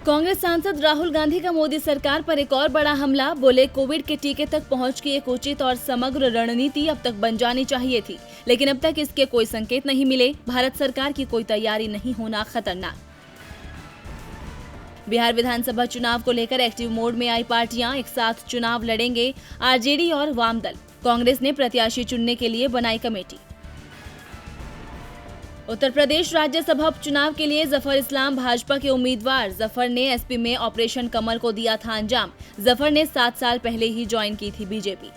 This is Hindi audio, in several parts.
कांग्रेस सांसद राहुल गांधी का मोदी सरकार पर एक और बड़ा हमला। बोले, कोविड के टीके तक पहुंच की एक उचित और समग्र रणनीति अब तक बन जानी चाहिए थी, लेकिन अब तक इसके कोई संकेत नहीं मिले। भारत सरकार की कोई तैयारी नहीं होना खतरनाक। बिहार विधानसभा चुनाव को लेकर एक्टिव मोड में आई पार्टियां एक साथ चुनाव लड़ेंगे। आरजेडी और वाम दल। कांग्रेस ने प्रत्याशी चुनने के लिए बनाई कमेटी। उत्तर प्रदेश राज्यसभा उपचुनाव के लिए जफर इस्लाम भाजपा के उम्मीदवार। जफर ने एसपी में ऑपरेशन कमल को दिया था अंजाम। जफर ने 7 साल पहले ही ज्वाइन की थी बीजेपी।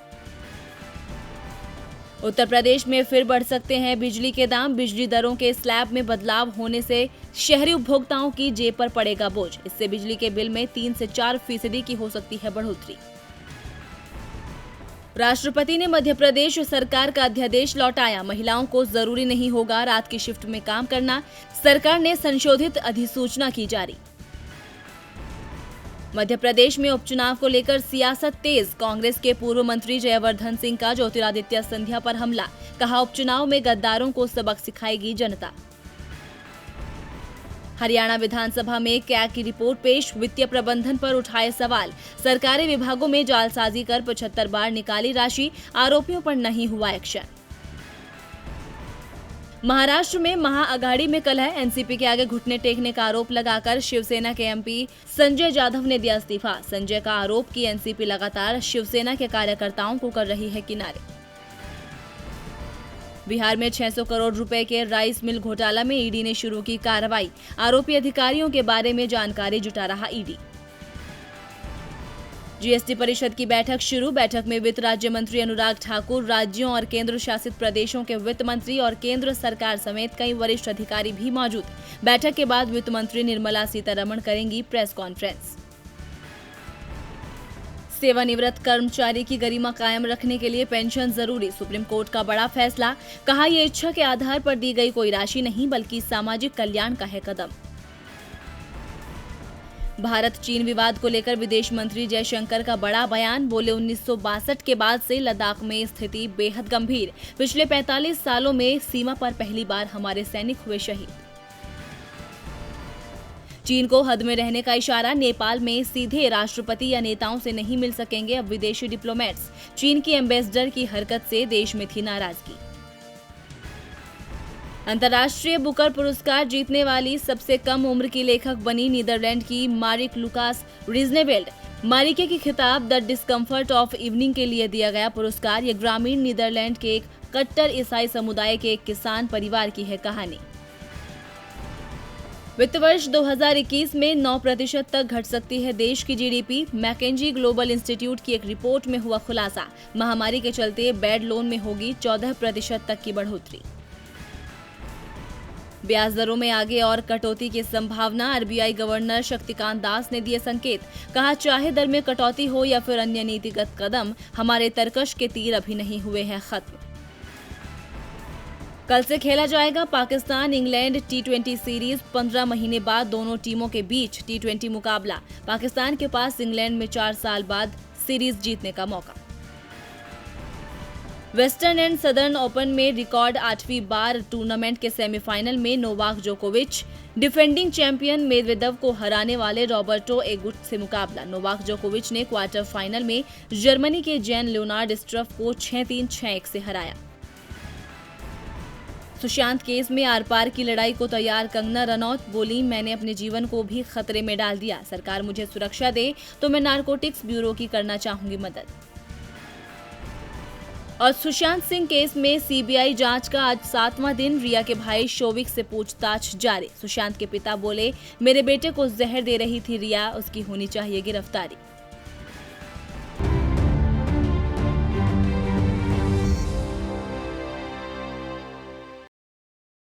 उत्तर प्रदेश में फिर बढ़ सकते हैं बिजली के दाम। बिजली दरों के स्लैब में बदलाव होने से शहरी उपभोक्ताओं की जेब पर पड़ेगा बोझ। इससे बिजली के बिल में 3 से 4% की हो सकती है बढ़ोतरी। राष्ट्रपति ने मध्य प्रदेश सरकार का अध्यादेश लौटाया। महिलाओं को जरूरी नहीं होगा रात की शिफ्ट में काम करना। सरकार ने संशोधित अधिसूचना की जारी। मध्य प्रदेश में उपचुनाव को लेकर सियासत तेज। कांग्रेस के पूर्व मंत्री जयवर्धन सिंह का ज्योतिरादित्य सिंधिया पर हमला। कहा, उपचुनाव में गद्दारों को सबक सिखाएगी जनता। हरियाणा विधानसभा में कैग की रिपोर्ट पेश। वित्तीय प्रबंधन पर उठाए सवाल। सरकारी विभागों में जालसाजी कर 75 बार निकाली राशि। आरोपियों पर नहीं हुआ एक्शन। महाराष्ट्र में महाअघाड़ी में कलह। एनसीपी के आगे घुटने टेकने का आरोप लगाकर शिवसेना के एमपी संजय जाधव ने दिया इस्तीफा। संजय का आरोप कि एनसीपी लगातार शिवसेना के कार्यकर्ताओं को कर रही है किनारे। बिहार में 600 करोड़ रुपए के राइस मिल घोटाला में ईडी ने शुरू की कार्रवाई। आरोपी अधिकारियों के बारे में जानकारी जुटा रहा ईडी। जीएसटी परिषद की बैठक शुरू। बैठक में वित्त राज्य मंत्री अनुराग ठाकुर, राज्यों और केंद्र शासित प्रदेशों के वित्त मंत्री और केंद्र सरकार समेत कई वरिष्ठ अधिकारी भी मौजूद। बैठक के बाद वित्त मंत्री निर्मला सीतारमण करेंगी प्रेस कॉन्फ्रेंस। सेवानिवृत्त कर्मचारी की गरिमा कायम रखने के लिए पेंशन जरूरी। सुप्रीम कोर्ट का बड़ा फैसला। कहा, यह इच्छा के आधार पर दी गई कोई राशि नहीं, बल्कि सामाजिक कल्याण का है कदम। भारत चीन विवाद को लेकर विदेश मंत्री जयशंकर का बड़ा बयान। बोले, 1962 के बाद से लद्दाख में स्थिति बेहद गंभीर। पिछले 45 सालों में सीमा पर पहली बार हमारे सैनिक हुए शहीद। चीन को हद में रहने का इशारा। नेपाल में सीधे राष्ट्रपति या नेताओं से नहीं मिल सकेंगे अब विदेशी डिप्लोमेट्स। चीन की एम्बेसडर की हरकत से देश में थी नाराजगी। अंतर्राष्ट्रीय बुकर पुरस्कार जीतने वाली सबसे कम उम्र की लेखक बनी नीदरलैंड की मारिक लुकास रिजनेवेल्ड। मारिके की खिताब द डिस्कम्फर्ट ऑफ इवनिंग के लिए दिया गया पुरस्कार। ये ग्रामीण नीदरलैंड के एक कट्टर ईसाई समुदाय के एक किसान परिवार की है कहानी। वित्त वर्ष 2021 में 9% तक घट सकती है देश की जीडीपी। मैकेंजी ग्लोबल इंस्टीट्यूट की एक रिपोर्ट में हुआ खुलासा। महामारी के चलते बैड लोन में होगी 14% तक की बढ़ोतरी। ब्याज दरों में आगे और कटौती की संभावना। आरबीआई गवर्नर शक्तिकांत दास ने दिए संकेत। कहा, चाहे दर में कटौती हो या फिर अन्य नीतिगत कदम, हमारे तरकश के तीर अभी नहीं हुए हैं खत्म। कल से खेला जाएगा पाकिस्तान इंग्लैंड T20 सीरीज। 15 महीने बाद दोनों टीमों के बीच T20 मुकाबला। पाकिस्तान के पास इंग्लैंड में 4 साल बाद सीरीज जीतने का मौका। वेस्टर्न एंड सदर्न ओपन में रिकॉर्ड 8वीं बार टूर्नामेंट के सेमीफाइनल में नोवाक जोकोविच डिफेंडिंग चैंपियन मेदवेदेव को हराने वाले रॉबर्टो एगुट से मुकाबला। नोवाक जोकोविच ने क्वार्टर फाइनल में जर्मनी के जैन लियोनार्ड स्ट्रफ को 6-3, 6-1 से हराया। सुशांत केस में आर पार की लड़ाई को तैयार कंगना रनौत। बोली, मैंने अपने जीवन को भी खतरे में डाल दिया। सरकार मुझे सुरक्षा दे तो मैं नारकोटिक्स ब्यूरो की करना चाहूंगी मदद। और सुशांत सिंह केस में सीबीआई जांच का आज 7वां दिन। रिया के भाई शोविक से पूछताछ जारी। सुशांत के पिता बोले, मेरे बेटे को जहर दे रही थी रिया, उसकी होनी चाहिए गिरफ्तारी।